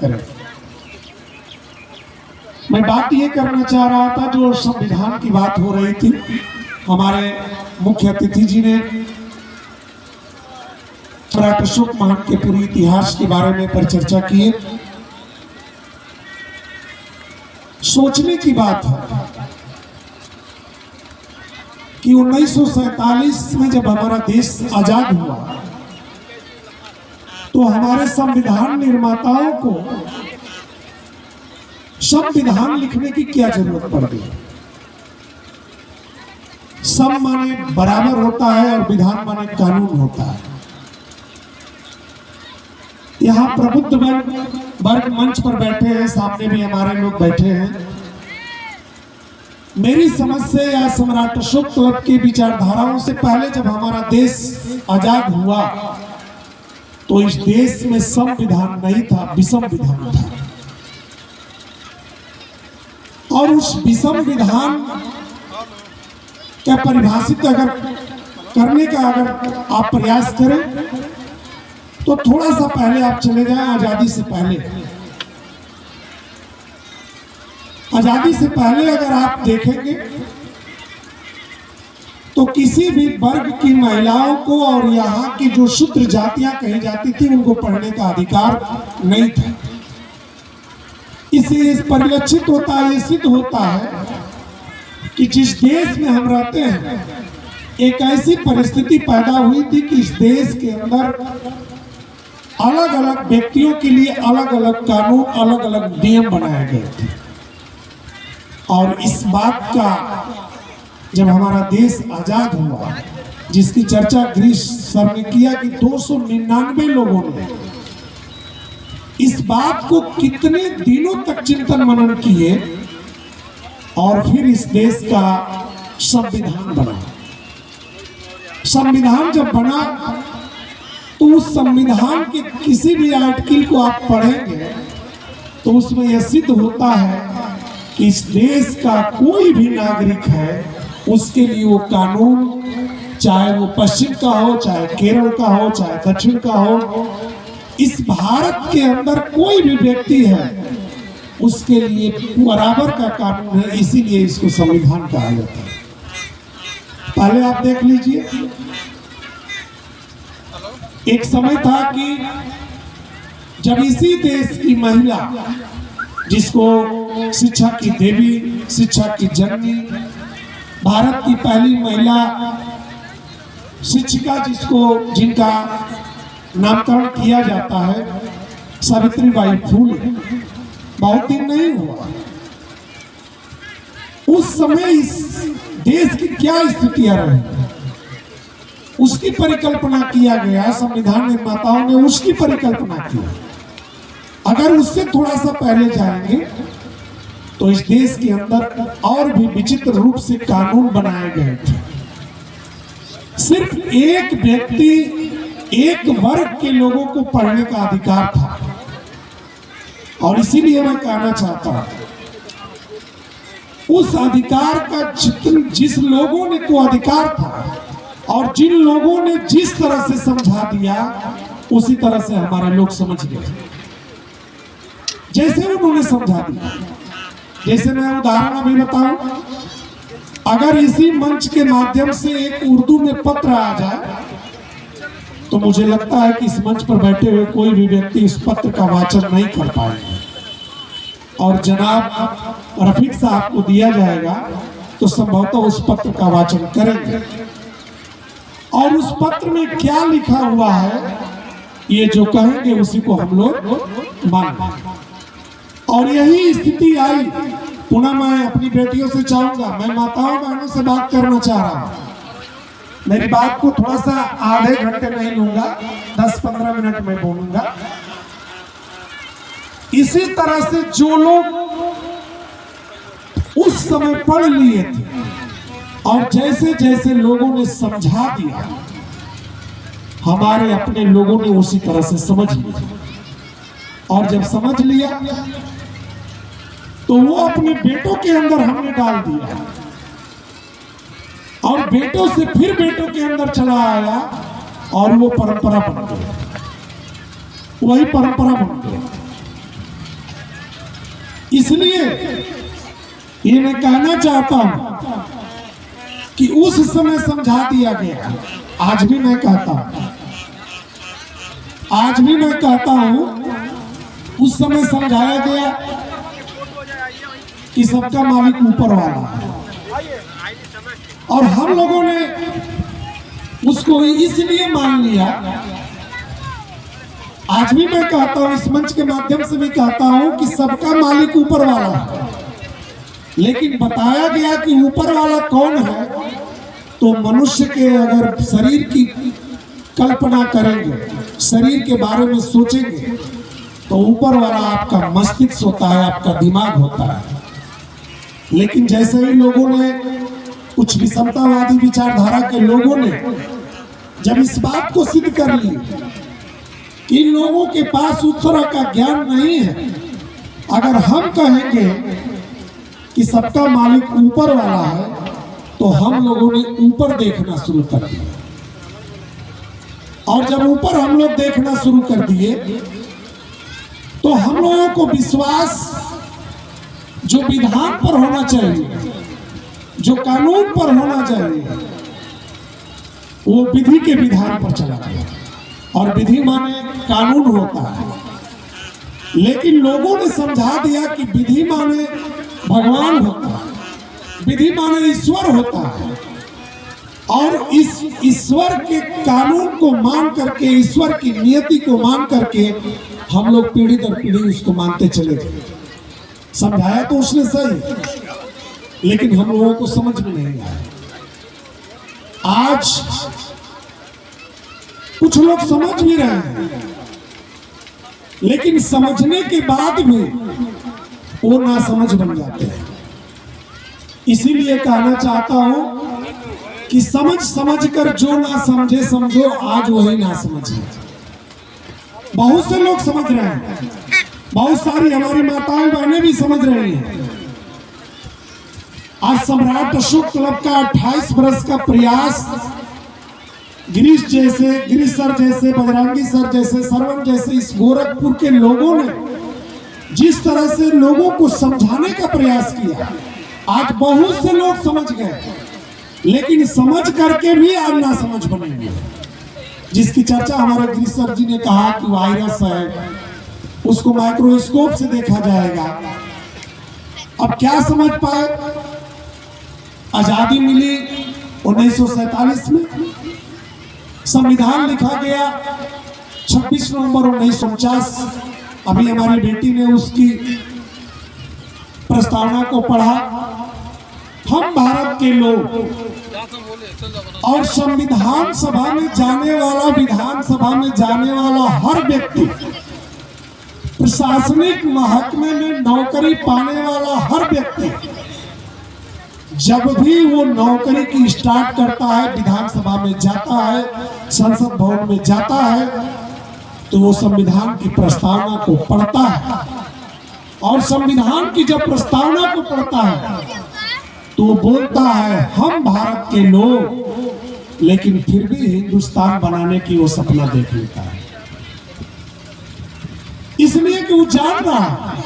करें। मैं बात ये करना चाह रहा था, जो संविधान की बात हो रही थी, हमारे मुख्य अतिथि जी ने सम्राट अशोक महान के पूरी इतिहास के बारे में परिचर्चा की है। सोचने की बात है कि 1947 में जब हमारा देश आजाद हुआ तो हमारे संविधान निर्माताओं को संविधान लिखने की क्या जरूरत पड़ गई। सम माने बराबर होता है और विधान माने कानून होता है। यहाँ प्रबुद्ध वर्ग मंच पर बैठे हैं, सामने भी हमारे लोग बैठे हैं। मेरी समझ से या सम्राट अशोक क्लब की विचारधाराओं से पहले जब हमारा देश आजाद हुआ तो इस देश में संविधान नहीं था, विषम विधान था। और उस विषम विधान क्या परिभाषित अगर करने का अगर आप प्रयास करें तो थोड़ा सा पहले आप चले जाएं, आजादी से पहले। आजादी से पहले अगर आप देखेंगे तो किसी भी वर्ग की महिलाओं को और यहाँ की जो शूद्र जातियां कही जाती थी उनको पढ़ने का अधिकार नहीं था। इससे परिलक्षित होता है, ये सिद्ध होता है कि जिस देश में हम रहते हैं एक ऐसी परिस्थिति पैदा हुई थी कि इस देश के अंदर अलग अलग व्यक्तियों के लिए अलग अलग कानून, अलग अलग नियम बनाए गए थे। और इस बात का जब हमारा देश आजाद हुआ, जिसकी चर्चा गिरीश सर ने किया कि 299 लोगों ने इस बात को कितने दिनों तक चिंतन मनन किए और फिर इस देश का संविधान बना। संविधान जब बना तो उस संविधान के किसी भी आर्टिकल को आप पढ़ेंगे तो उसमें यह सिद्ध होता है कि इस देश का कोई भी नागरिक है उसके लिए वो कानून, चाहे वो पश्चिम का हो, चाहे केरल का हो, चाहे दक्षिण का हो, इस भारत के अंदर कोई भी व्यक्ति है उसके लिए बराबर का कानून है। इसीलिए इसको संविधान कहा जाता है। पहले आप देख लीजिए, एक समय था कि जब इसी देश की महिला, जिसको शिक्षा की देवी, शिक्षा की जननी, भारत की पहली महिला शिक्षिका जिनका नामकरण किया जाता है, सावित्रीबाई फूले, बहुत दिन नहीं हुआ। उस समय इस देश की क्या स्थितियां रही उसकी परिकल्पना किया गया। संविधान निर्माताओं ने उसकी परिकल्पना की। अगर उससे थोड़ा सा पहले जाएंगे तो इस देश के अंदर और भी विचित्र रूप से कानून बनाए गए थे। सिर्फ एक व्यक्ति, एक वर्ग के लोगों को पढ़ने का अधिकार था। और इसीलिए मैं कहना चाहता हूं, उस अधिकार का जिस लोगों ने को अधिकार था और जिन लोगों ने जिस तरह से समझा दिया उसी तरह से हमारे लोग समझ गए, जैसे उन्होंने समझा दिया। जैसे मैं उदाहरण अभी बताऊं, अगर इसी मंच के माध्यम से एक उर्दू में पत्र आ जाए तो मुझे लगता है कि इस मंच पर बैठे हुए कोई भी व्यक्ति इस पत्र का वाचन नहीं कर पाएंगे। और जनाब रफीक साहब को दिया जाएगा तो संभवतः उस पत्र का वाचन करेंगे। और उस पत्र में क्या लिखा हुआ है ये जो कहेंगे उसी को हम लोग मानेंगे। और यही स्थिति आई। पुनः मैं अपनी बेटियों से चाहूंगा, मैं माताओं बहनों से बात करना चाह रहा हूं। मेरी बात को थोड़ा सा आधे घंटे नहीं लूंगा, 10-15 मिनट में बोलूंगा। इसी तरह से जो लोग उस समय पढ़ लिए थे और जैसे जैसे लोगों ने समझा दिया, हमारे अपने लोगों ने उसी तरह से समझ लिया। और जब समझ लिया तो वो अपने बेटों के अंदर हमने डाल दिया और बेटों से फिर बेटों के अंदर चला आया और वो परंपरा बन गई, वही परंपरा बन गई। इसलिए ये मैं कहना चाहता हूं कि उस समय समझा दिया गया, आज भी मैं कहता हूं, आज भी मैं कहता हूं, उस समय समझाया गया कि सबका मालिक ऊपर वाला है, और हम लोगों ने उसको इसलिए मान लिया। आज भी मैं कहता हूं, इस मंच के माध्यम से भी कहता हूं कि सबका मालिक ऊपर वाला है, लेकिन बताया गया कि ऊपर वाला कौन है, तो मनुष्य के अगर शरीर की कल्पना करेंगे, शरीर के बारे में सोचेंगे, तो ऊपर वाला आपका मस्तिष्क होता है, आपका दिमाग होता है। लेकिन जैसे ही लोगों ने, कुछ विषमतावादी विचारधारा के लोगों ने जब इस बात को सिद्ध कर ली कि इन लोगों के पास उस तरह का ज्ञान नहीं है, अगर हम कहेंगे कि सबका मालिक ऊपर वाला है, तो हम लोगों ने ऊपर देखना शुरू कर दिया, और जब ऊपर हम लोग देखना शुरू कर दिए, तो हम लोगों को विश्वास जो विधान पर होना चाहिए, जो कानून पर होना चाहिए, वो विधि के विधान पर चला गया, और विधि माने कानून होता है। लेकिन लोगों ने समझा दिया कि विधि माने भगवान होता है, विधि माने ईश्वर होता है, और इस ईश्वर के कानून को मान करके, ईश्वर की नियति को मान करके हम लोग पीढ़ी दर पीढ़ी उसको मानते चले गए। समझाया तो उसने सही, लेकिन हम लोगों को समझ में नहीं आया। आज कुछ लोग समझ भी रहे हैं, लेकिन समझने के बाद भी वो ना समझ बन जाते हैं। इसीलिए कहना चाहता हूं कि समझ कर जो ना समझे समझो, आज वही ना समझे। बहुत से लोग समझ रहे हैं, बहुत सारी हमारी माताएं बहनें भी समझ रही हैं। आज सम्राट अशोक क्लब का 28 वर्ष का प्रयास, गिरीश सर जैसे, बजरंगी सर जैसे, सरवण जैसे इस गोरखपुर के लोगों ने जिस तरह से लोगों को समझाने का प्रयास किया, आज बहुत से लोग समझ गए, लेकिन समझ करके भी आज ना समझ बनेंगे। जिसकी चर्चा हमारे गिरीश सर जी ने कहा कि वायरस है, उसको माइक्रोस्कोप से देखा जाएगा। अब क्या समझ पाए? आजादी मिली 1947 में, संविधान लिखा गया 26 नवंबर 1949। अभी हमारी बेटी ने उसकी प्रस्तावना को पढ़ा। हम भारत के लोग, और संविधान सभा में जाने वाला, विधानसभा में जाने वाला हर व्यक्ति, प्रशासनिक महकमे में नौकरी पाने वाला हर व्यक्ति, जब भी वो नौकरी की स्टार्ट करता है, विधानसभा में जाता है, संसद भवन में जाता है, तो वो संविधान की प्रस्तावना को पढ़ता है, और संविधान की जब प्रस्तावना को पढ़ता है तो वो बोलता है हम भारत के लोग, लेकिन फिर भी हिंदुस्तान बनाने की वो सपना देख लेता है। इसलिए कि वो जान रहा है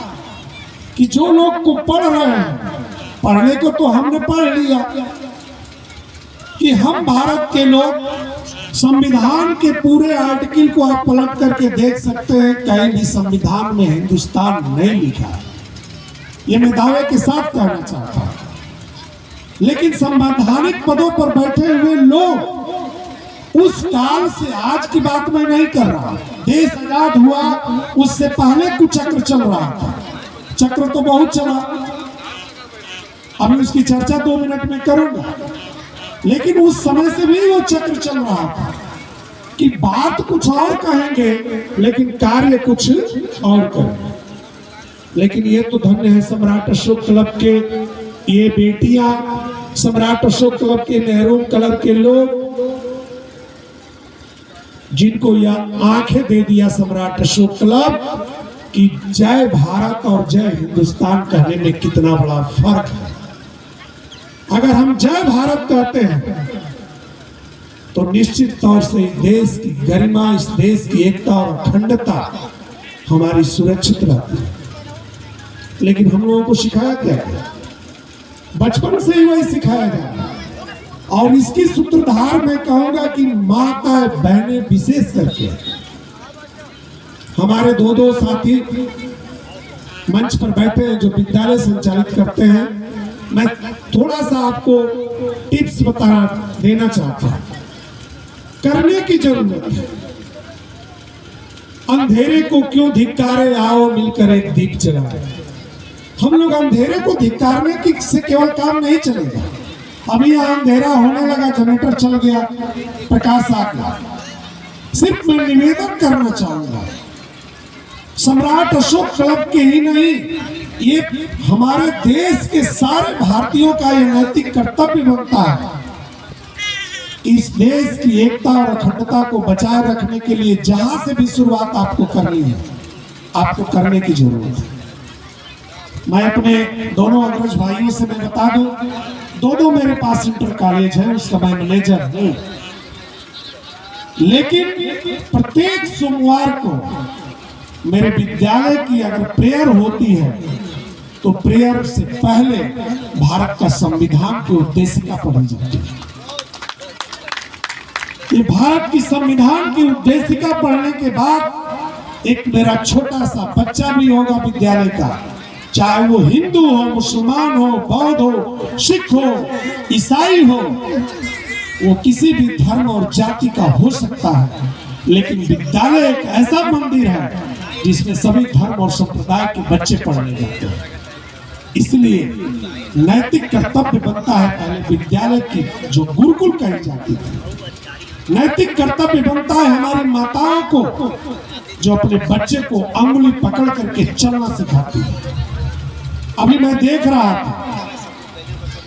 कि जो लोग को पढ़ रहे हैं, पढ़ने को तो हमने पढ़ लिया कि हम भारत के लोग, संविधान के पूरे आर्टिकल को आप पलट करके देख सकते हैं, कहीं भी संविधान में हिंदुस्तान नहीं लिखा है। ये मैं दावे के साथ कहना चाहता हूं। लेकिन संवैधानिक पदों पर बैठे हुए लोग उस काल से, आज की बात मैं नहीं कर रहा, देश आजाद हुआ उससे पहले कुछ चक्र चल रहा था। चक्र तो बहुत चला, अभी उसकी चर्चा 2 मिनट में करूंगा, लेकिन उस समय से भी वो चक्र चल रहा था कि बात कुछ और कहेंगे लेकिन कार्य कुछ और करेंगे। लेकिन ये तो धन्य है सम्राट अशोक क्लब के ये बेटियां, सम्राट अशोक क्लब के मेहरून कलर के लोग, जिनको यह आंखें दे दिया सम्राट अशोक क्लब कि जय भारत और जय हिंदुस्तान कहने में कितना बड़ा फर्क है। अगर हम जय भारत कहते हैं तो निश्चित तौर से इस देश की गरिमा, इस देश की एकता और अखंडता हमारी सुरक्षित रहती है। लेकिन हम लोगों को सिखाया क्या गया? बचपन से ही वही सिखाया जाए। और इसकी सूत्रधार मैं कहूंगा कि माता बहनें विशेष करके हमारे दो साथी मंच पर बैठे हैं जो विद्यालय संचालित करते हैं। मैं थोड़ा सा आपको टिप्स देना चाहता हूं। करने की जरूरत है। अंधेरे को क्यों धिक्कारे, आओ मिलकर एक दीप जलाए। हम लोग अंधेरे को धिक्कारने की से केवल काम नहीं चलेगा। अभी यहाँ अंधेरा होने लगा, जनरेटर चल गया, प्रकाश आ गया। सिर्फ मैं निवेदन करना चाहूंगा, सम्राट अशोक क्लब के ही नहीं, ये हमारे देश के सारे भारतीयों का यह नैतिक कर्तव्य बनता है। इस देश की एकता और अखंडता को बचाए रखने के लिए जहां से भी शुरुआत आपको करनी है, आपको करने की जरूरत है। मैं अपने दोनों अग्रज भाइयों से मैं बता दूं, दो मेरे पास इंटर कॉलेज है, उसका मैं मैनेजर हूं। लेकिन प्रत्येक सोमवार को मेरे विद्यालय की अगर प्रेयर होती है तो प्रेयर से पहले भारत का संविधान की उद्देशिका पढ़ी जाती है। ये भारत की संविधान की उद्देशिका पढ़ने के बाद एक मेरा छोटा सा बच्चा भी होगा विद्यालय का, चाहे वो हिंदू हो, मुसलमान हो, बौद्ध हो, सिख हो, ईसाई हो, वो किसी भी धर्म और जाति का हो सकता है। लेकिन विद्यालय एक ऐसा मंदिर है जिसमें सभी धर्म और संप्रदाय के बच्चे पढ़ने जाते हैं। इसलिए नैतिक कर्तव्य बनता है पहले विद्यालय की, जो गुरुकुल कही जाती थी। नैतिक कर्तव्य बनता है हमारी माताओं को, जो अपने बच्चे को अंगुली पकड़ करके चलना सिखाती है। अभी मैं देख रहा था,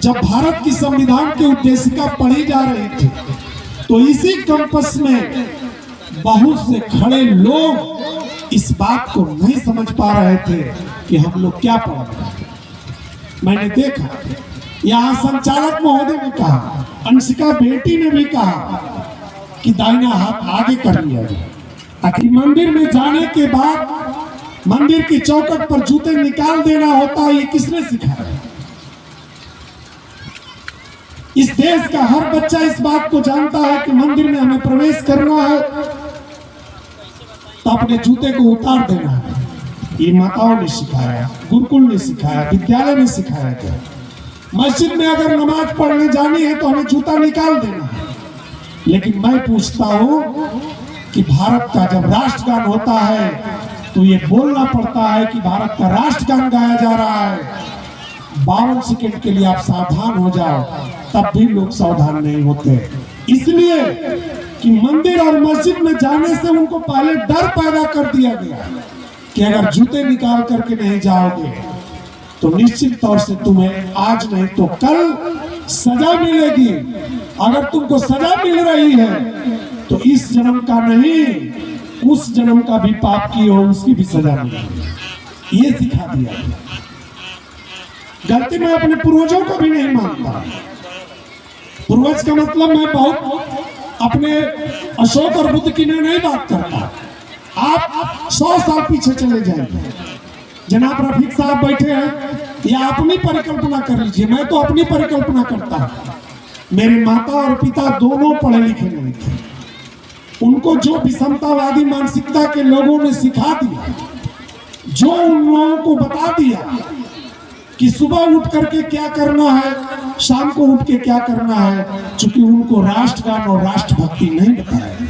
जब भारत की संविधान की उद्देशिका पढ़ी जा रही थी तो इसी कैंपस में बहुत से खड़े लोग इस बात को नहीं समझ पा रहे थे कि हम लोग क्या पढ़ रहे हैं। मैंने देखा, यहाँ संचालक महोदय ने कहा, अंशिका बेटी ने भी कहा कि दाहिना हाथ आगे कर लिया जाए। आखिर मंदिर में जाने के बाद मंदिर की चौखट पर जूते निकाल देना होता है, ये किसने सिखाया? इस देश का हर बच्चा इस बात को जानता है कि मंदिर में हमें प्रवेश करना है तो अपने जूते को उतार देना है। ये माताओं ने सिखाया, गुरुकुल ने सिखाया, विद्यालय ने सिखाया गया। मस्जिद में अगर नमाज पढ़ने जानी है तो हमें जूता निकाल देना है। लेकिन मैं पूछता हूं कि भारत का जब राष्ट्रगान होता है तो ये बोलना पड़ता है कि भारत का राष्ट्रगान गाया जा रहा है, 52 सेकंड के लिए आप सावधान हो जाओ, तब भी लोग सावधान नहीं होते। इसलिए कि मंदिर और मस्जिद में जाने से उनको पहले डर पैदा कर दिया गया कि अगर जूते निकाल करके नहीं जाओगे तो निश्चित तौर से तुम्हें आज नहीं तो कल सजा मिलेगी। अगर तुमको सजा मिल रही है तो इस जन्म का नहीं, उस जन्म का भी पाप की हो, उसकी भी सजा मिलेगी। ये सिखा दिया गया। गलती मैं अपने पूर्वजों को भी नहीं मानता। पूर्वज का मतलब मैं बहुत अपने अशोक और बुद्ध की नहीं बात करता। आप 100 साल पीछे चले जाएंगे, जनाब रफीक साहब बैठे हैं, या अपनी परिकल्पना कर लीजिए। मैं तो अपनी परिकल्पना करता हूं। मेरे माता और पिता दोनों पढ़े लिखे नहीं थे। उनको जो विषमतावादी मानसिकता के लोगों ने सिखा दिया, जो उन लोगों को बता दिया कि सुबह उठ करके क्या करना है, शाम को उठ के क्या करना है, चूंकि उनको राष्ट्रगान और राष्ट्रभक्ति नहीं बताया,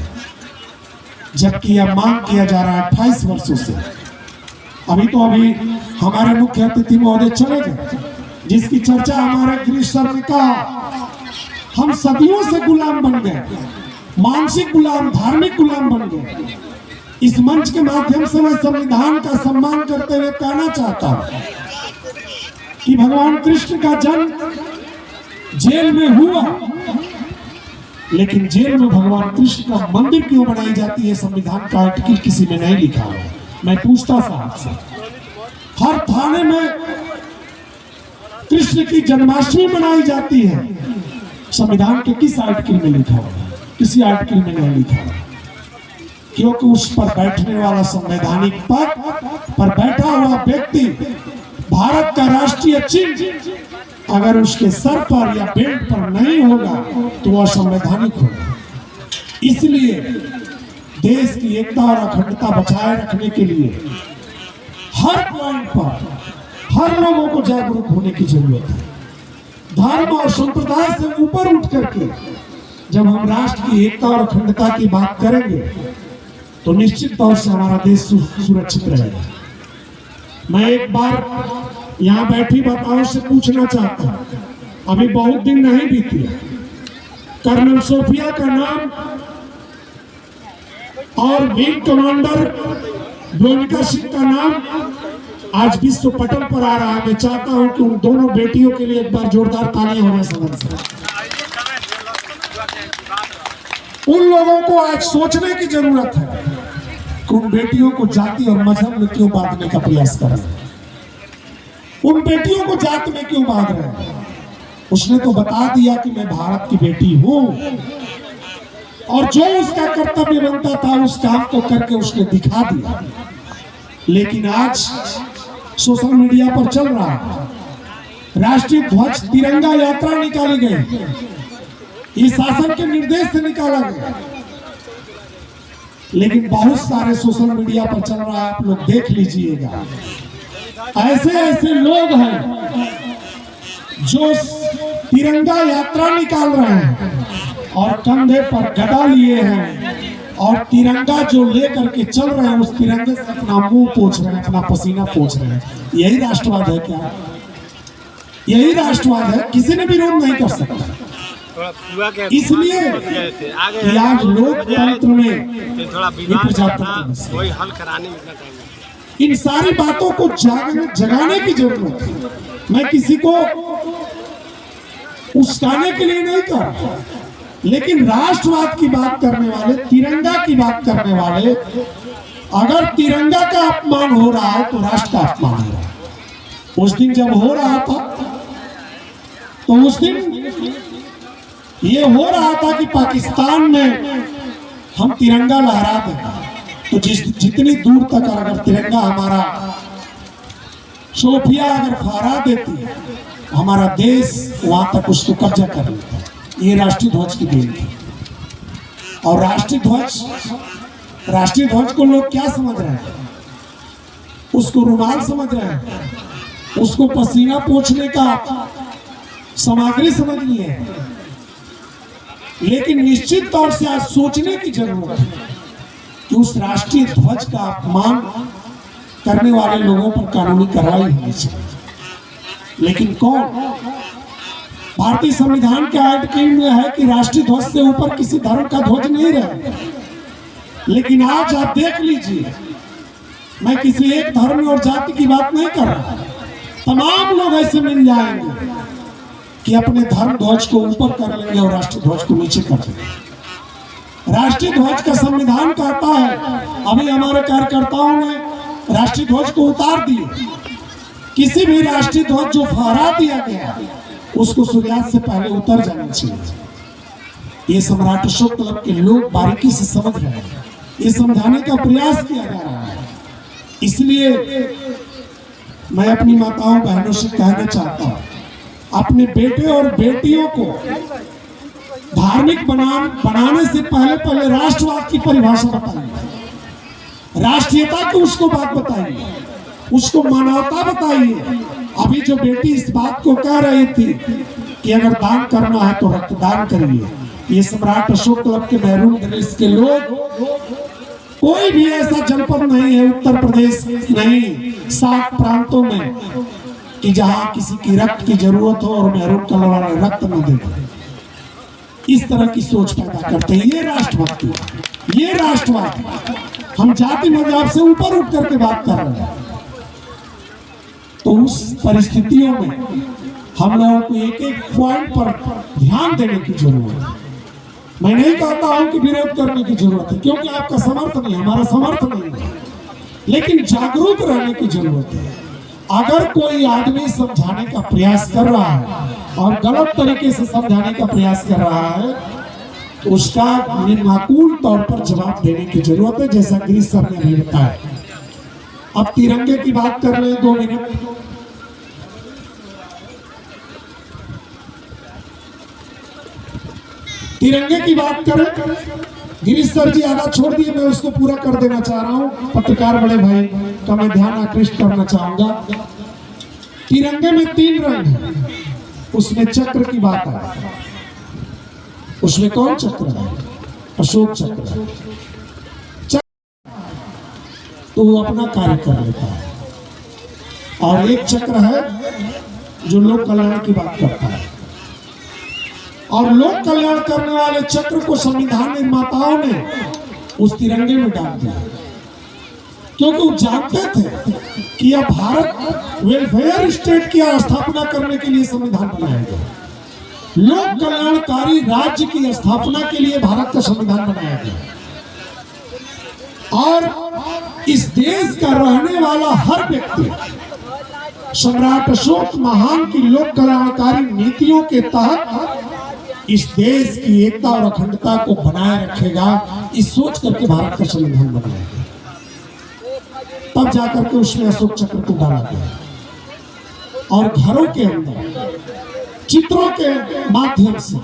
जबकि यह मांग किया जा रहा है 28 वर्षों से। अभी हमारे मुख्य अतिथि महोदय चले गए, जिसकी चर्चा हमारे गिरीश सर ने कहा, हम सदियों से गुलाम बन गए, मानसिक गुलाम, धार्मिक गुलाम बन गए। इस मंच के माध्यम से मैं संविधान का सम्मान करते हुए कहना चाहता हूं कि भगवान कृष्ण का जन्म जेल में हुआ, लेकिन जेल में भगवान कृष्ण का मंदिर क्यों बनाई जाती है, संविधान का आर्टिकल किसी में नहीं लिखा हुआ। मैं पूछता साहब से, हर थाने में कृष्ण की जन्माष्टमी मनाई जाती है, संविधान के किस आर्टिकल में लिखा हुआ? किसी आर्टिकल में नहीं लिखा हुआ, क्योंकि उस पर बैठने वाला संवैधानिक पद पर बैठा हुआ व्यक्ति भारत का राष्ट्रीय चिन्ह अगर उसके सर पर या बेल्ट पर नहीं होगा तो वह असंवैधानिक होगा। इसलिए देश की एकता और अखंडता बचाए रखने के लिए हर पॉइंट पर हर लोगों को जागरूक होने की जरूरत है। धर्म और संप्रदाय से ऊपर उठ करके जब हम राष्ट्र की एकता और अखंडता की बात करेंगे तो निश्चित तौर से हमारा देश सुरक्षित रहेगा। मैं एक बार यहाँ बैठी माताओं से पूछना चाहता हूँ, अभी बहुत दिन नहीं बीते, कर्नल सोफिया का नाम और विंग कमांडर ब्रोनिका सिंह का नाम आज विश्व पटल पर आ रहा है। मैं चाहता हूं कि उन दोनों बेटियों के लिए एक बार जोरदार तालियां होने सदन से। उन लोगों को आज सोचने की जरूरत है कि उन बेटियों को जाति और मजहब में क्यों बांटने का प्रयास कर रहे हैं, उन बेटियों को जाति में क्यों बांध रहे हैं। उसने तो बता दिया कि मैं भारत की बेटी हूं और जो उसका कर्तव्य बनता था उस काम को करके उसने दिखा दिया। लेकिन आज सोशल मीडिया पर चल रहा है, राष्ट्रीय ध्वज तिरंगा यात्रा निकाली गई, ये शासन के निर्देश से निकाला गया, लेकिन बहुत सारे सोशल मीडिया पर चल रहा है, आप लोग देख लीजिएगा। ऐसे ऐसे लोग हैं जो तिरंगा यात्रा निकाल रहे हैं और कंधे पर गदा लिए हैं और तिरंगा जो लेकर के चल रहे हैं उस तिरंगे से अपना मुंह पोंछ रहे हैं, अपना पसीना पोंछ रहे हैं। यही राष्ट्रवाद है क्या? यही राष्ट्रवाद है? किसी ने विरोध नहीं कर सकता। इसलिए आज लोकतंत्र में इन सारी बातों को जगाने की जरूरत है। मैं किसी को उस्काने के लिए नहीं कर रहा, लेकिन राष्ट्रवाद की बात करने वाले, तिरंगा की बात करने वाले, अगर तिरंगा का अपमान हो रहा है तो राष्ट्र का अपमान हो रहा है। उस दिन जब हो रहा था तो उस दिन ये हो रहा था कि पाकिस्तान में हम तिरंगा लहरा देंगे, तो जितनी दूर तक अगर तिरंगा हमारा सोफिया अगर फहरा देती हमारा देश वहां तक उसको कब्जा कर लेता। ये राष्ट्रीय ध्वज की देन थी। और राष्ट्रीय ध्वज को लोग क्या समझ रहे हैं? उसको रुमाल समझ रहे हैं, उसको पसीना पोंछने का सामग्री समझ लिए है। लेकिन निश्चित तौर से आज सोचने की जरूरत है कि उस राष्ट्रीय ध्वज का अपमान करने वाले लोगों पर कानूनी कार्रवाई होनी चाहिए। लेकिन कौन? भारतीय संविधान के आर्टिकल में है कि राष्ट्रीय ध्वज से ऊपर किसी धर्म का ध्वज नहीं रहे। लेकिन आज आप देख लीजिए, मैं किसी एक धर्म और जाति की बात नहीं कर रहा, तमाम लोग ऐसे मिल जाएंगे कि अपने धर्म ध्वज को ऊपर कर लेंगे और राष्ट्रीय ध्वज को नीचे कर देंगे। राष्ट्रीय ध्वज का संविधान कहता है, अभी हमारे कार्यकर्ताओं ने राष्ट्रीय ध्वज को उतार दिए। किसी भी राष्ट्रीय ध्वज जो फहरा दिया गया उसको सूर्यास्त से पहले उतर जाना चाहिए। ये सम्राट अशोक क्लब के लोग बारीकी से समझ रहे हैं, ये समझाने का प्रयास किया जा रहा है। इसलिए मैं अपनी माताओं बहनों से कहना चाहता हूं, अपने बेटे और बेटियों को धार्मिक बनाने से पहले राष्ट्रवाद की परिभाषा बताइए, राष्ट्रीयता की उसको बात बताइए, उसको मानवता बताइए। अभी जो बेटी इस बात को कह रही थी कि अगर दान करना है तो रक्तदान करिए, ये सम्राट अशोक क्लब के महरूम देश के लोग, कोई भी ऐसा जनपद नहीं है, उत्तर प्रदेश नहीं, 7 प्रांतों में कि जहां किसी की रक्त की जरूरत हो और महरूम क्लब वाले रक्त न दे। इस तरह की सोच पैदा करते हैं। ये राष्ट्रभक्ति, ये राष्ट्रवाद। हम जाति मजहब से ऊपर उठ करके बात कर रहे हैं। तो उस परिस्थितियों में हम लोगों को एक एक पॉइंट पर ध्यान देने की जरूरत है। मैं नहीं कहता हूं कि विरोध करने की जरूरत है, क्योंकि आपका समर्थन नहीं, हमारा समर्थन नहीं है, लेकिन जागरूक रहने की जरूरत है। अगर कोई आदमी समझाने का प्रयास कर रहा है और गलत तरीके से समझाने का प्रयास कर रहा है तो उसका माकूल तौर पर जवाब देने की जरूरत है, जैसा गिरीश सर ने अभी बताया। अब तिरंगे की बात कर रहे हैं 2 मिनट। तिरंगे की बात करें, गिरीश सर जी आधा छोड़ दिए, मैं उसको पूरा कर देना चाह रहा हूं। पत्रकार बड़े भाई का मैं ध्यान आकृष्ट करना चाहूंगा। तिरंगे में 3 रंग है, उसमें चक्र की बात है। उसमें कौन चक्र है? अशोक चक्र है। तो वो अपना कार्य कर लेता है। और एक चक्र है जो लोक कल्याण की बात करता है, और लोक कल्याण करने वाले चक्र को संविधान निर्माताओं ने उस तिरंगे में डाल दिया, क्योंकि वो जानते थे कि यह भारत वेलफेयर स्टेट की स्थापना करने के लिए संविधान बनाया गया, लोक कल्याणकारी राज्य की स्थापना के लिए भारत का संविधान बनाया गया। और इस देश का रहने वाला हर व्यक्ति सम्राट अशोक महान की लोक कल्याणकारी नीतियों के तहत इस देश की एकता और अखंडता को बनाए रखेगा, इस सोच करके भारत का संविधान बनाया गया। तब जाकर के उसमें अशोक चक्र को डाला गया, और घरों के अंदर चित्रों के माध्यम से